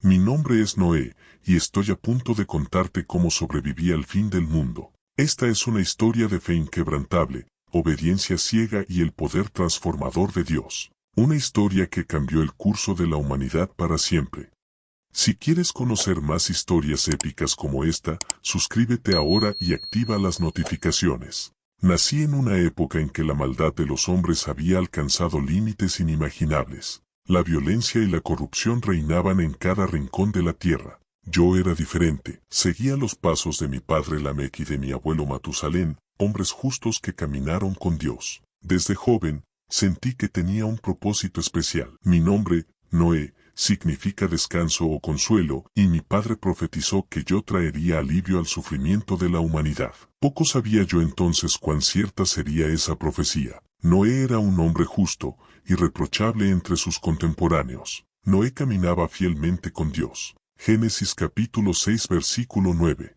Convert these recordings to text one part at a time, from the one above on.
Mi nombre es Noé, y estoy a punto de contarte cómo sobreviví al fin del mundo. Esta es una historia de fe inquebrantable, obediencia ciega y el poder transformador de Dios. Una historia que cambió el curso de la humanidad para siempre. Si quieres conocer más historias épicas como esta, suscríbete ahora y activa las notificaciones. Nací en una época en que la maldad de los hombres había alcanzado límites inimaginables. La violencia y la corrupción reinaban en cada rincón de la tierra. Yo era diferente, seguía los pasos de mi padre Lamec y de mi abuelo Matusalén, hombres justos que caminaron con Dios. Desde joven, sentí que tenía un propósito especial. Mi nombre, Noé, significa descanso o consuelo, y mi padre profetizó que yo traería alivio al sufrimiento de la humanidad. Poco sabía yo entonces cuán cierta sería esa profecía. Noé era un hombre justo, irreprochable entre sus contemporáneos. Noé caminaba fielmente con Dios. Génesis capítulo 6 versículo 9.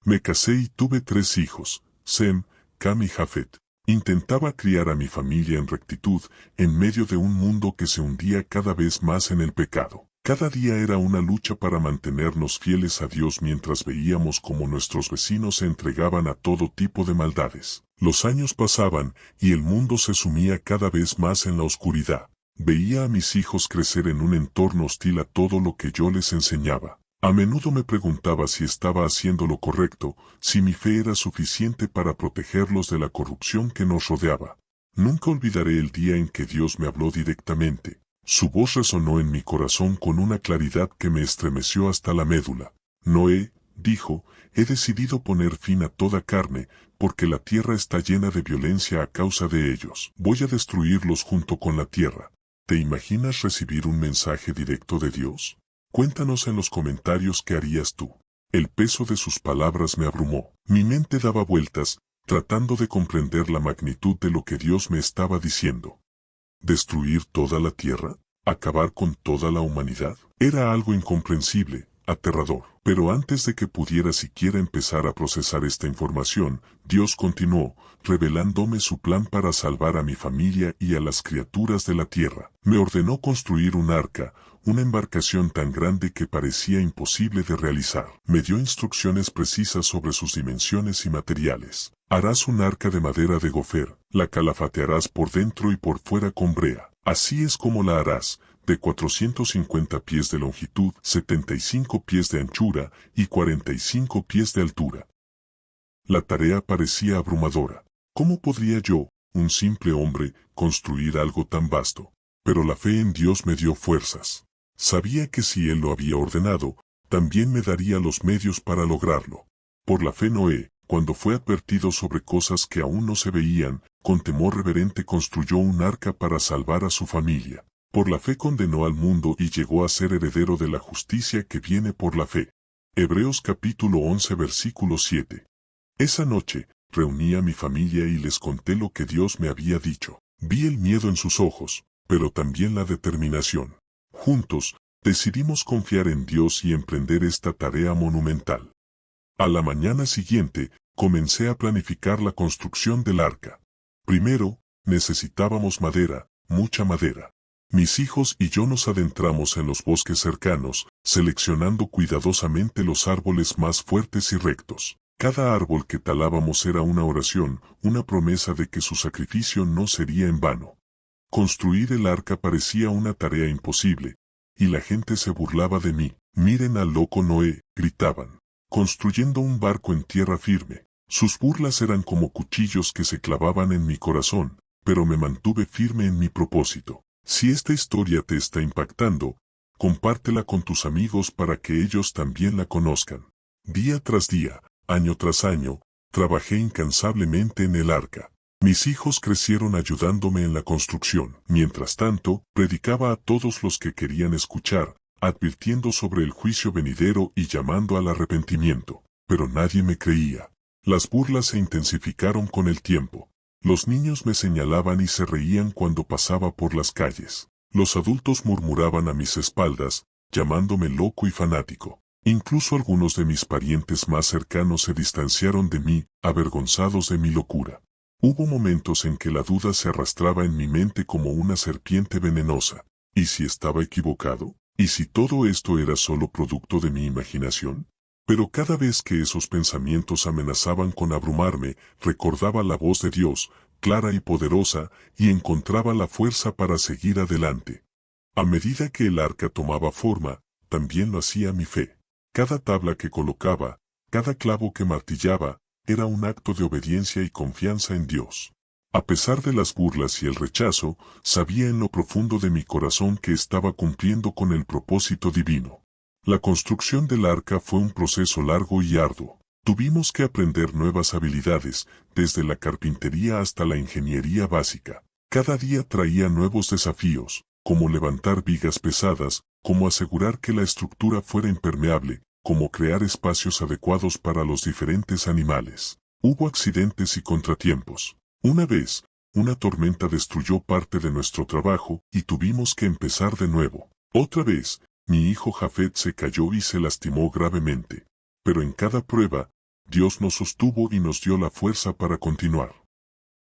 Me casé y tuve 3 hijos, Sem, Cam y Jafet. Intentaba criar a mi familia en rectitud, en medio de un mundo que se hundía cada vez más en el pecado. Cada día era una lucha para mantenernos fieles a Dios mientras veíamos cómo nuestros vecinos se entregaban a todo tipo de maldades. Los años pasaban, y el mundo se sumía cada vez más en la oscuridad. Veía a mis hijos crecer en un entorno hostil a todo lo que yo les enseñaba. A menudo me preguntaba si estaba haciendo lo correcto, si mi fe era suficiente para protegerlos de la corrupción que nos rodeaba. Nunca olvidaré el día en que Dios me habló directamente. Su voz resonó en mi corazón con una claridad que me estremeció hasta la médula. Noé, dijo, he decidido poner fin a toda carne, porque la tierra está llena de violencia a causa de ellos. Voy a destruirlos junto con la tierra. ¿Te imaginas recibir un mensaje directo de Dios? Cuéntanos en los comentarios qué harías tú. El peso de sus palabras me abrumó. Mi mente daba vueltas, tratando de comprender la magnitud de lo que Dios me estaba diciendo. ¿Destruir toda la tierra? ¿Acabar con toda la humanidad? Era algo incomprensible, aterrador. Pero antes de que pudiera siquiera empezar a procesar esta información, Dios continuó, revelándome su plan para salvar a mi familia y a las criaturas de la tierra. Me ordenó construir un arca, una embarcación tan grande que parecía imposible de realizar. Me dio instrucciones precisas sobre sus dimensiones y materiales. Harás un arca de madera de gofer, la calafatearás por dentro y por fuera con brea. Así es como la harás, de 450 pies de longitud, 75 pies de anchura y 45 pies de altura. La tarea parecía abrumadora. ¿Cómo podría yo, un simple hombre, construir algo tan vasto? Pero la fe en Dios me dio fuerzas. Sabía que si Él lo había ordenado, también me daría los medios para lograrlo. Por la fe Noé, cuando fue advertido sobre cosas que aún no se veían, con temor reverente construyó un arca para salvar a su familia. Por la fe condenó al mundo y llegó a ser heredero de la justicia que viene por la fe. Hebreos capítulo 11 versículo 7. Esa noche, reuní a mi familia y les conté lo que Dios me había dicho. Vi el miedo en sus ojos, pero también la determinación. Juntos, decidimos confiar en Dios y emprender esta tarea monumental. A la mañana siguiente, comencé a planificar la construcción del arca. Primero, necesitábamos madera, mucha madera. Mis hijos y yo nos adentramos en los bosques cercanos, seleccionando cuidadosamente los árboles más fuertes y rectos. Cada árbol que talábamos era una oración, una promesa de que su sacrificio no sería en vano. Construir el arca parecía una tarea imposible, y la gente se burlaba de mí. Miren al loco Noé, gritaban, construyendo un barco en tierra firme. Sus burlas eran como cuchillos que se clavaban en mi corazón, pero me mantuve firme en mi propósito. Si esta historia te está impactando, compártela con tus amigos para que ellos también la conozcan. Día tras día, año tras año, trabajé incansablemente en el arca. Mis hijos crecieron ayudándome en la construcción. Mientras tanto, predicaba a todos los que querían escuchar, advirtiendo sobre el juicio venidero y llamando al arrepentimiento. Pero nadie me creía. Las burlas se intensificaron con el tiempo. Los niños me señalaban y se reían cuando pasaba por las calles. Los adultos murmuraban a mis espaldas, llamándome loco y fanático. Incluso algunos de mis parientes más cercanos se distanciaron de mí, avergonzados de mi locura. Hubo momentos en que la duda se arrastraba en mi mente como una serpiente venenosa. ¿Y si estaba equivocado? ¿Y si todo esto era solo producto de mi imaginación? Pero cada vez que esos pensamientos amenazaban con abrumarme, recordaba la voz de Dios, clara y poderosa, y encontraba la fuerza para seguir adelante. A medida que el arca tomaba forma, también lo hacía mi fe. Cada tabla que colocaba, cada clavo que martillaba, era un acto de obediencia y confianza en Dios. A pesar de las burlas y el rechazo, sabía en lo profundo de mi corazón que estaba cumpliendo con el propósito divino. La construcción del arca fue un proceso largo y arduo. Tuvimos que aprender nuevas habilidades, desde la carpintería hasta la ingeniería básica. Cada día traía nuevos desafíos, como levantar vigas pesadas, como asegurar que la estructura fuera impermeable, como crear espacios adecuados para los diferentes animales. Hubo accidentes y contratiempos. Una vez, una tormenta destruyó parte de nuestro trabajo y tuvimos que empezar de nuevo. Otra vez, mi hijo Jafet se cayó y se lastimó gravemente. Pero en cada prueba, Dios nos sostuvo y nos dio la fuerza para continuar.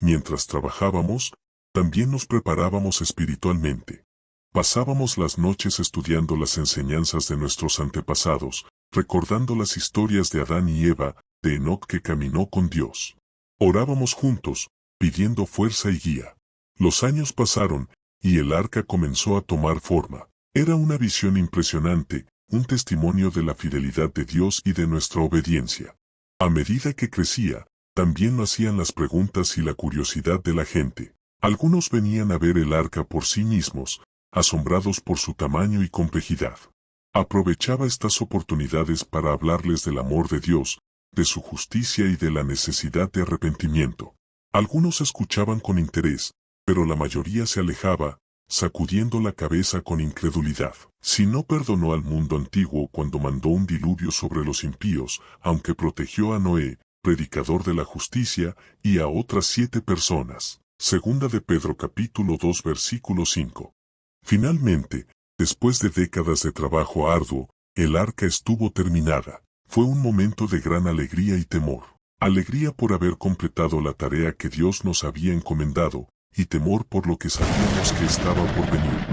Mientras trabajábamos, también nos preparábamos espiritualmente. Pasábamos las noches estudiando las enseñanzas de nuestros antepasados, recordando las historias de Adán y Eva, de Enoc que caminó con Dios. Orábamos juntos, pidiendo fuerza y guía. Los años pasaron, y el arca comenzó a tomar forma. Era una visión impresionante, un testimonio de la fidelidad de Dios y de nuestra obediencia. A medida que crecía, también lo hacían las preguntas y la curiosidad de la gente. Algunos venían a ver el arca por sí mismos, asombrados por su tamaño y complejidad. Aprovechaba estas oportunidades para hablarles del amor de Dios, de su justicia y de la necesidad de arrepentimiento. Algunos escuchaban con interés, pero la mayoría se alejaba, sacudiendo la cabeza con incredulidad. Si no perdonó al mundo antiguo cuando mandó un diluvio sobre los impíos, aunque protegió a Noé, predicador de la justicia, y a otras 7 personas. Segunda de Pedro capítulo 2 versículo 5. Finalmente, después de décadas de trabajo arduo, el arca estuvo terminada. Fue un momento de gran alegría y temor. Alegría por haber completado la tarea que Dios nos había encomendado, y temor por lo que sabíamos que estaba por venir.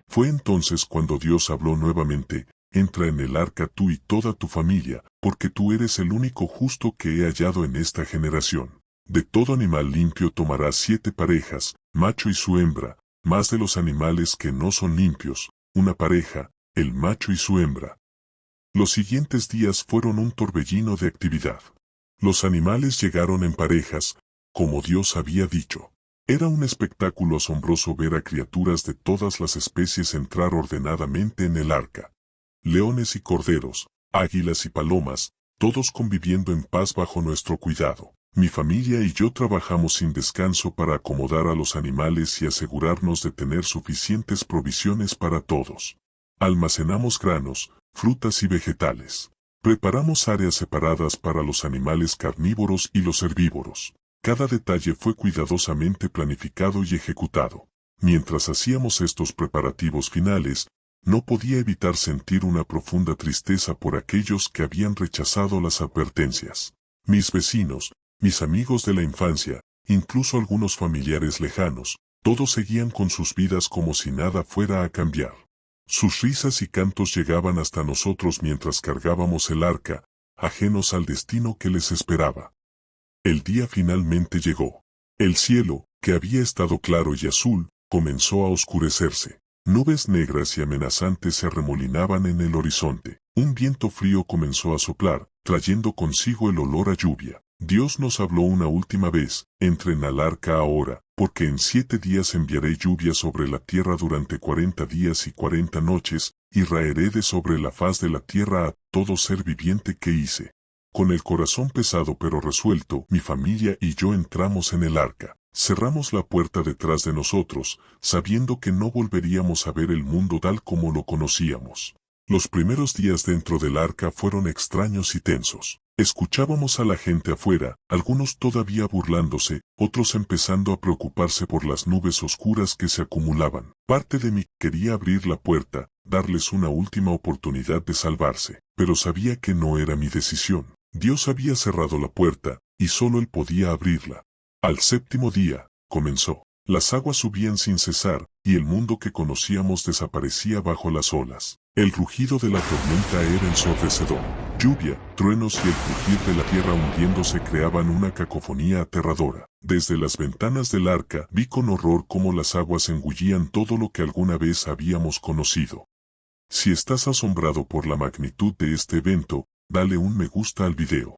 Fue entonces cuando Dios habló nuevamente: entra en el arca tú y toda tu familia, porque tú eres el único justo que he hallado en esta generación. De todo animal limpio tomarás 7 parejas, macho y su hembra, más de los animales que no son limpios, una pareja, el macho y su hembra. Los siguientes días fueron un torbellino de actividad. Los animales llegaron en parejas, como Dios había dicho. Era un espectáculo asombroso ver a criaturas de todas las especies entrar ordenadamente en el arca. Leones y corderos, águilas y palomas, todos conviviendo en paz bajo nuestro cuidado. Mi familia y yo trabajamos sin descanso para acomodar a los animales y asegurarnos de tener suficientes provisiones para todos. Almacenamos granos, frutas y vegetales. Preparamos áreas separadas para los animales carnívoros y los herbívoros. Cada detalle fue cuidadosamente planificado y ejecutado. Mientras hacíamos estos preparativos finales, no podía evitar sentir una profunda tristeza por aquellos que habían rechazado las advertencias. Mis vecinos, mis amigos de la infancia, incluso algunos familiares lejanos, todos seguían con sus vidas como si nada fuera a cambiar. Sus risas y cantos llegaban hasta nosotros mientras cargábamos el arca, ajenos al destino que les esperaba. El día finalmente llegó. El cielo, que había estado claro y azul, comenzó a oscurecerse. Nubes negras y amenazantes se arremolinaban en el horizonte. Un viento frío comenzó a soplar, trayendo consigo el olor a lluvia. Dios nos habló una última vez: entren al arca ahora, porque en 7 días enviaré lluvia sobre la tierra durante 40 días y 40 noches, y raeré de sobre la faz de la tierra a todo ser viviente que hice. Con el corazón pesado pero resuelto, mi familia y yo entramos en el arca. Cerramos la puerta detrás de nosotros, sabiendo que no volveríamos a ver el mundo tal como lo conocíamos. Los primeros días dentro del arca fueron extraños y tensos. Escuchábamos a la gente afuera, algunos todavía burlándose, otros empezando a preocuparse por las nubes oscuras que se acumulaban. Parte de mí quería abrir la puerta, darles una última oportunidad de salvarse, pero sabía que no era mi decisión. Dios había cerrado la puerta, y solo Él podía abrirla. Al 7º día, comenzó. Las aguas subían sin cesar, y el mundo que conocíamos desaparecía bajo las olas. El rugido de la tormenta era ensordecedor. Lluvia, truenos y el crujir de la tierra hundiéndose creaban una cacofonía aterradora. Desde las ventanas del arca vi con horror cómo las aguas engullían todo lo que alguna vez habíamos conocido. Si estás asombrado por la magnitud de este evento, dale un me gusta al video.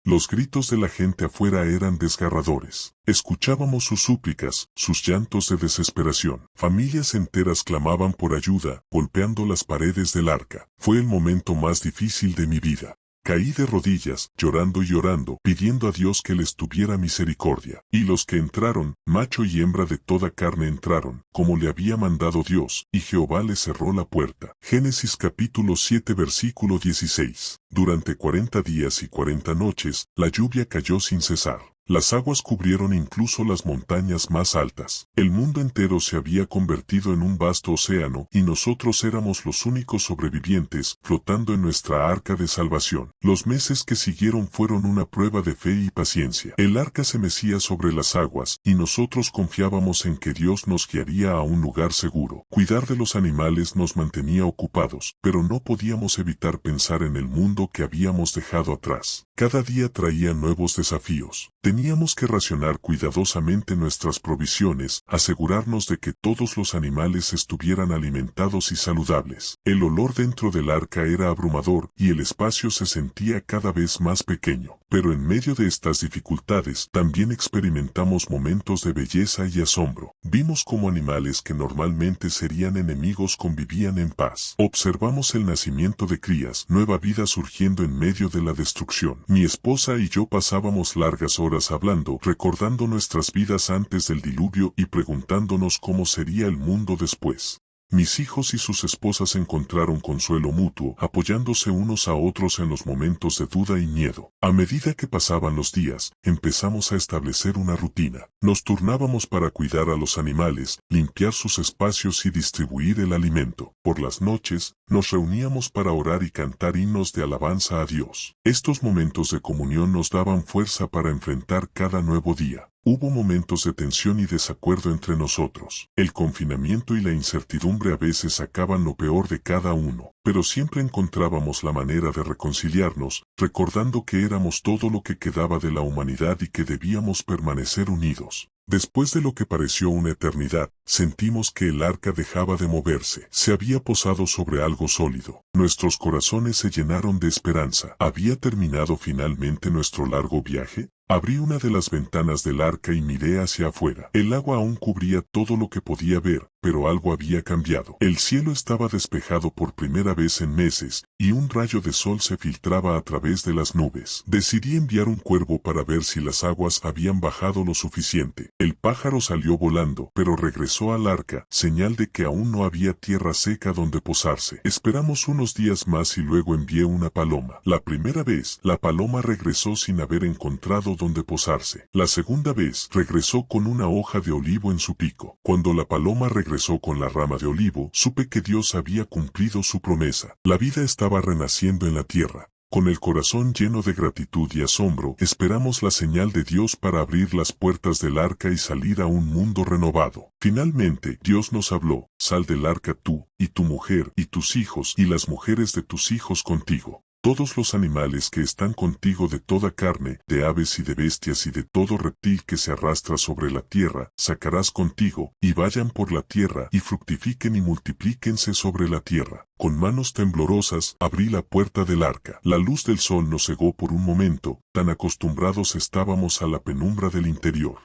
Los gritos de la gente afuera eran desgarradores. Escuchábamos sus súplicas, sus llantos de desesperación. Familias enteras clamaban por ayuda, golpeando las paredes del arca. Fue el momento más difícil de mi vida. Caí de rodillas, llorando y llorando, pidiendo a Dios que les tuviera misericordia. Y los que entraron, macho y hembra de toda carne entraron, como le había mandado Dios, y Jehová les cerró la puerta. Génesis capítulo 7 versículo 16. Durante 40 días y 40 noches, la lluvia cayó sin cesar. Las aguas cubrieron incluso las montañas más altas. El mundo entero se había convertido en un vasto océano y nosotros éramos los únicos sobrevivientes flotando en nuestra arca de salvación. Los meses que siguieron fueron una prueba de fe y paciencia. El arca se mecía sobre las aguas y nosotros confiábamos en que Dios nos guiaría a un lugar seguro. Cuidar de los animales nos mantenía ocupados, pero no podíamos evitar pensar en el mundo que habíamos dejado atrás. Cada día traía nuevos desafíos. Teníamos que racionar cuidadosamente nuestras provisiones, asegurarnos de que todos los animales estuvieran alimentados y saludables. El olor dentro del arca era abrumador y el espacio se sentía cada vez más pequeño. Pero en medio de estas dificultades, también experimentamos momentos de belleza y asombro. Vimos cómo animales que normalmente serían enemigos convivían en paz. Observamos el nacimiento de crías, nueva vida surgiendo en medio de la destrucción. Mi esposa y yo pasábamos largas horas hablando, recordando nuestras vidas antes del diluvio y preguntándonos cómo sería el mundo después. Mis hijos y sus esposas encontraron consuelo mutuo, apoyándose unos a otros en los momentos de duda y miedo. A medida que pasaban los días, empezamos a establecer una rutina. Nos turnábamos para cuidar a los animales, limpiar sus espacios y distribuir el alimento. Por las noches, nos reuníamos para orar y cantar himnos de alabanza a Dios. Estos momentos de comunión nos daban fuerza para enfrentar cada nuevo día. Hubo momentos de tensión y desacuerdo entre nosotros. El confinamiento y la incertidumbre a veces sacaban lo peor de cada uno, pero siempre encontrábamos la manera de reconciliarnos, recordando que éramos todo lo que quedaba de la humanidad y que debíamos permanecer unidos. Después de lo que pareció una eternidad, sentimos que el arca dejaba de moverse. Se había posado sobre algo sólido. Nuestros corazones se llenaron de esperanza. ¿Había terminado finalmente nuestro largo viaje? Abrí una de las ventanas del arca y miré hacia afuera. El agua aún cubría todo lo que podía ver, pero algo había cambiado. El cielo estaba despejado por primera vez en meses, y un rayo de sol se filtraba a través de las nubes. Decidí enviar un cuervo para ver si las aguas habían bajado lo suficiente. El pájaro salió volando, pero regresó al arca, señal de que aún no había tierra seca donde posarse. Esperamos unos días más y luego envié una paloma. La primera vez, la paloma regresó sin haber encontrado donde posarse. La segunda vez, regresó con una hoja de olivo en su pico. Cuando la paloma regresó con la rama de olivo, supe que Dios había cumplido su promesa. La vida estaba renaciendo en la tierra. Con el corazón lleno de gratitud y asombro, esperamos la señal de Dios para abrir las puertas del arca y salir a un mundo renovado. Finalmente, Dios nos habló: sal del arca tú, y tu mujer, y tus hijos, y las mujeres de tus hijos contigo. Todos los animales que están contigo de toda carne, de aves y de bestias y de todo reptil que se arrastra sobre la tierra, sacarás contigo, y vayan por la tierra, y fructifiquen y multiplíquense sobre la tierra. Con manos temblorosas, abrí la puerta del arca. La luz del sol nos cegó por un momento, tan acostumbrados estábamos a la penumbra del interior.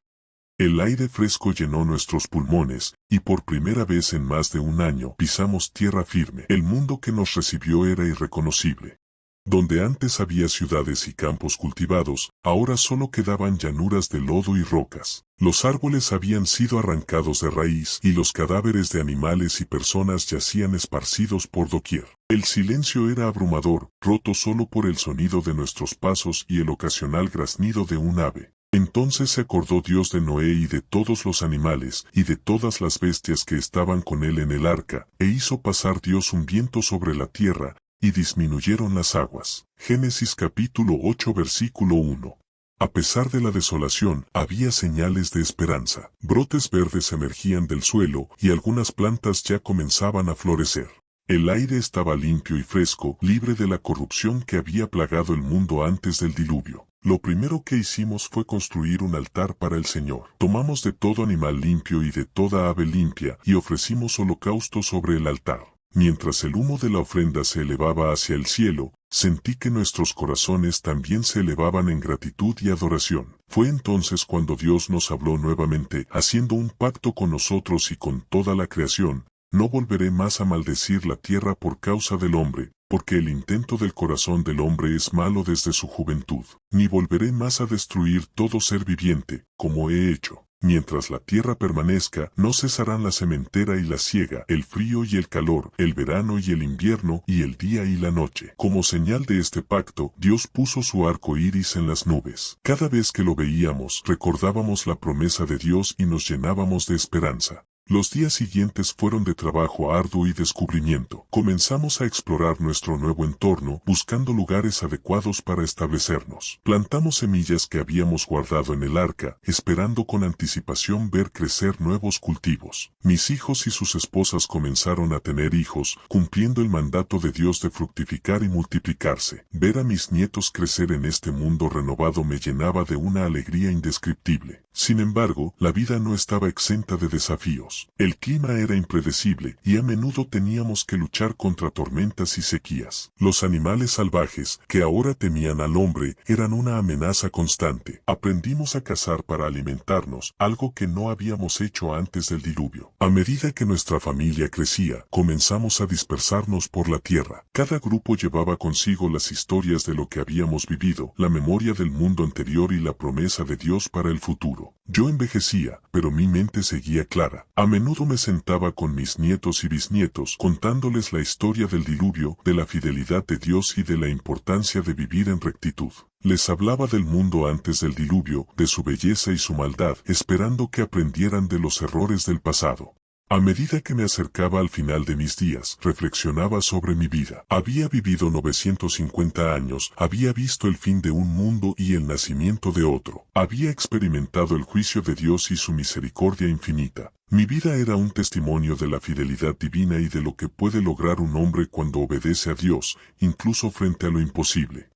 El aire fresco llenó nuestros pulmones, y por primera vez en más de un año, pisamos tierra firme. El mundo que nos recibió era irreconocible. Donde antes había ciudades y campos cultivados, ahora solo quedaban llanuras de lodo y rocas. Los árboles habían sido arrancados de raíz y los cadáveres de animales y personas yacían esparcidos por doquier. El silencio era abrumador, roto solo por el sonido de nuestros pasos y el ocasional graznido de un ave. Entonces se acordó Dios de Noé y de todos los animales y de todas las bestias que estaban con él en el arca, e hizo pasar Dios un viento sobre la tierra, y disminuyeron las aguas. Génesis capítulo 8 versículo 1. A pesar de la desolación, había señales de esperanza. Brotes verdes emergían del suelo y algunas plantas ya comenzaban a florecer. El aire estaba limpio y fresco, libre de la corrupción que había plagado el mundo antes del diluvio. Lo primero que hicimos fue construir un altar para el Señor. Tomamos de todo animal limpio y de toda ave limpia y ofrecimos holocausto sobre el altar. Mientras el humo de la ofrenda se elevaba hacia el cielo, sentí que nuestros corazones también se elevaban en gratitud y adoración. Fue entonces cuando Dios nos habló nuevamente, haciendo un pacto con nosotros y con toda la creación. No volveré más a maldecir la tierra por causa del hombre, porque el intento del corazón del hombre es malo desde su juventud. Ni volveré más a destruir todo ser viviente, como he hecho. Mientras la tierra permanezca, no cesarán la sementera y la siega, el frío y el calor, el verano y el invierno, y el día y la noche. Como señal de este pacto, Dios puso su arco iris en las nubes. Cada vez que lo veíamos, recordábamos la promesa de Dios y nos llenábamos de esperanza. Los días siguientes fueron de trabajo arduo y descubrimiento. Comenzamos a explorar nuestro nuevo entorno, buscando lugares adecuados para establecernos. Plantamos semillas que habíamos guardado en el arca, esperando con anticipación ver crecer nuevos cultivos. Mis hijos y sus esposas comenzaron a tener hijos, cumpliendo el mandato de Dios de fructificar y multiplicarse. Ver a mis nietos crecer en este mundo renovado me llenaba de una alegría indescriptible. Sin embargo, la vida no estaba exenta de desafíos. El clima era impredecible y a menudo teníamos que luchar contra tormentas y sequías. Los animales salvajes, que ahora temían al hombre, eran una amenaza constante. Aprendimos a cazar para alimentarnos, algo que no habíamos hecho antes del diluvio. A medida que nuestra familia crecía, comenzamos a dispersarnos por la tierra. Cada grupo llevaba consigo las historias de lo que habíamos vivido, la memoria del mundo anterior y la promesa de Dios para el futuro. Yo envejecía, pero mi mente seguía clara. A menudo me sentaba con mis nietos y bisnietos, contándoles la historia del diluvio, de la fidelidad de Dios y de la importancia de vivir en rectitud. Les hablaba del mundo antes del diluvio, de su belleza y su maldad, esperando que aprendieran de los errores del pasado. A medida que me acercaba al final de mis días, reflexionaba sobre mi vida. Había vivido 950 años, había visto el fin de un mundo y el nacimiento de otro. Había experimentado el juicio de Dios y su misericordia infinita. Mi vida era un testimonio de la fidelidad divina y de lo que puede lograr un hombre cuando obedece a Dios, incluso frente a lo imposible.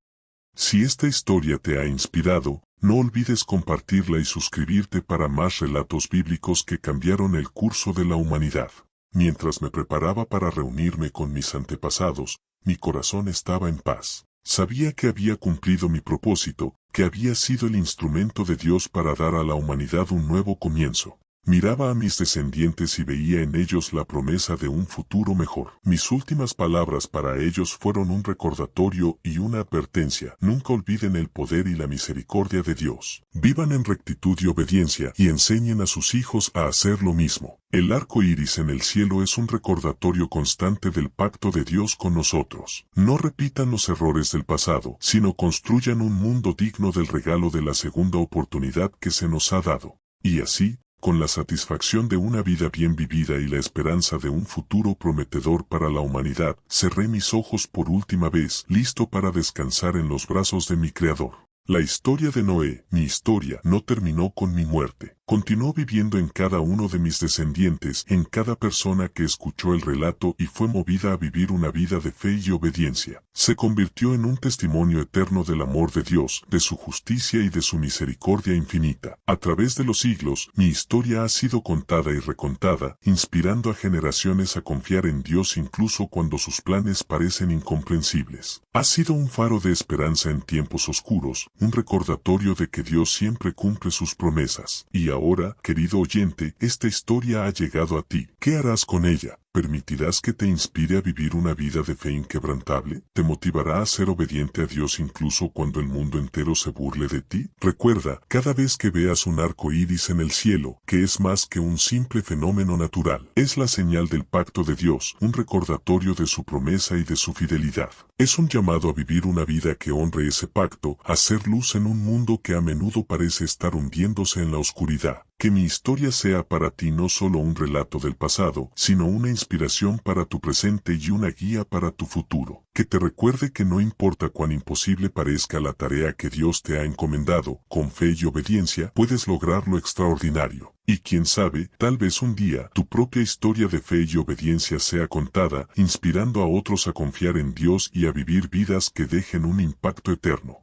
Si esta historia te ha inspirado, no olvides compartirla y suscribirte para más relatos bíblicos que cambiaron el curso de la humanidad. Mientras me preparaba para reunirme con mis antepasados, mi corazón estaba en paz. Sabía que había cumplido mi propósito, que había sido el instrumento de Dios para dar a la humanidad un nuevo comienzo. Miraba a mis descendientes y veía en ellos la promesa de un futuro mejor. Mis últimas palabras para ellos fueron un recordatorio y una advertencia. Nunca olviden el poder y la misericordia de Dios. Vivan en rectitud y obediencia y enseñen a sus hijos a hacer lo mismo. El arco iris en el cielo es un recordatorio constante del pacto de Dios con nosotros. No repitan los errores del pasado, sino construyan un mundo digno del regalo de la segunda oportunidad que se nos ha dado. Y así, con la satisfacción de una vida bien vivida y la esperanza de un futuro prometedor para la humanidad, cerré mis ojos por última vez, listo para descansar en los brazos de mi Creador. La historia de Noé, mi historia, no terminó con mi muerte. Continuó viviendo en cada uno de mis descendientes, en cada persona que escuchó el relato y fue movida a vivir una vida de fe y obediencia. Se convirtió en un testimonio eterno del amor de Dios, de su justicia y de su misericordia infinita. A través de los siglos, mi historia ha sido contada y recontada, inspirando a generaciones a confiar en Dios incluso cuando sus planes parecen incomprensibles. Ha sido un faro de esperanza en tiempos oscuros, un recordatorio de que Dios siempre cumple sus promesas. Y ahora, querido oyente, esta historia ha llegado a ti. ¿Qué harás con ella? ¿Permitirás que te inspire a vivir una vida de fe inquebrantable? ¿Te motivará a ser obediente a Dios incluso cuando el mundo entero se burle de ti? Recuerda, cada vez que veas un arco iris en el cielo, que es más que un simple fenómeno natural, es la señal del pacto de Dios, un recordatorio de su promesa y de su fidelidad. Es un llamado a vivir una vida que honre ese pacto, a ser luz en un mundo que a menudo parece estar hundiéndose en la oscuridad. Que mi historia sea para ti no solo un relato del pasado, sino una inspiración para tu presente y una guía para tu futuro. Que te recuerde que no importa cuán imposible parezca la tarea que Dios te ha encomendado, con fe y obediencia puedes lograr lo extraordinario. Y quién sabe, tal vez un día tu propia historia de fe y obediencia sea contada, inspirando a otros a confiar en Dios y a vivir vidas que dejen un impacto eterno.